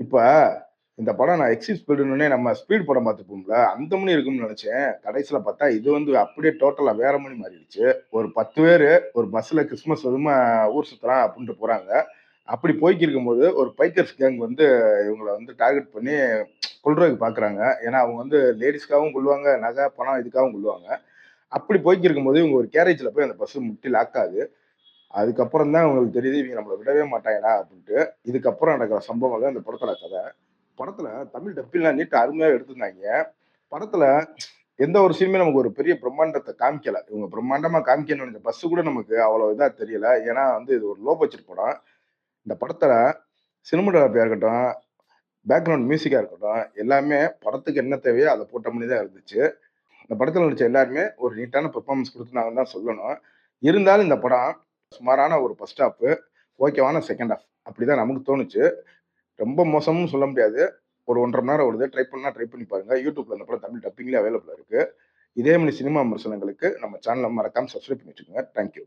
இப்ப இந்த படம் நான் எக்ஸிட் ஸ்பீடுன்னோனே நம்ம ஸ்பீட் படம் பார்த்துப்போம்ல, அந்த மாரி இருக்கும்னு நெனச்சேன். கடைசில பார்த்தா இது வந்து அப்படியே டோட்டலா வேற மாரி மாறிடுச்சு. ஒரு 10 பேரு ஒரு பஸ்ல கிறிஸ்மஸ் அதுமா ஊர் சுத்தலாம் அப்டின்ட்டு போறாங்க. அப்படி போய்க்கிட்டு இருக்கும்போது ஒரு பைக்கர்ஸ் கேங் வந்து இவங்கள வந்து டார்கெட் பண்ணி கொல்றதுக்கு பார்க்குறாங்க. ஏன்னா அவங்க வந்து லேடீஸ்க்காகவும் கொல்லுவாங்க, நகை, பணம் இதுக்காகவும் கொல்லுவாங்க. அப்படி போய்க்கிட்டு இருக்கும்போது இவங்க ஒரு கேரேஜ்ல போய் அந்த பஸ் முட்டி லாக் ஆகுது. அதுக்கப்புறம் தான் அவங்களுக்கு தெரியுது இவங்க நம்மள விடவே மாட்டாங்கடா அப்டின்ட்டு. இதுக்கப்புறம் நடக்கிற சம்பவம் தான் இந்த படத்தோட கத. படத்துல தமிழ் டப்பிங்லாம் நீட்டா அருமையா எடுத்திருந்தாய்ங்க. படத்துல எந்த ஒரு சீனுமே நமக்கு ஒரு பெரிய பிரம்மாண்டத்த காமிக்கல. இவங்க பிரம்மாண்டமா காமிக்கணும்னு நெனச்ச பஸ் கூட நமக்கு அவ்வளோ இதா தெரியல. ஏன்னா வந்து இது ஒரு லோ பட்ஜெட் படம். இந்த படத்துல சினிமாட்டோகிராஃபியா இருக்கட்டும், பேக்கிரவுண்ட் மியூசிக்கா இருக்கட்டும், எல்லாமே படத்துக்கு என்ன தேவையோ அத போட்ட மாரி தான் இருந்துச்சு. இந்த படத்துல நடிச்ச எல்லாருமே ஒரு நீட்டான பெர்ஃபார்மன்ஸ் குடுத்துருந்தாங்கன்னு தான் சொல்லணும். இருந்தாலும் இந்த படம் சுமாரான ஒரு ஃபர்ஸ்ட் ஹாஃப், ஓகேவான செகண்ட் ஹாஃப். அப்படிதான் நமக்கு தோணுச்சு. ரொம்ப மோசம்னு சொல்ல முடியாது. ஒரு 1 1/2 மணி நேரம் ஓடுது. ட்ரை பண்ணா ட்ரை பண்ணி பாருங்க. YouTubeல இந்த படம் தமிழ் டப்பிங்லயே அவைலபிளா இருக்கு. இதே மாரி சினிமா விமர்சனங்களுக்கு நம்ம சேனல மறக்காம சப்ஸ்கிரைப் பண்ணி வச்சுக்கோங்க. Thank you.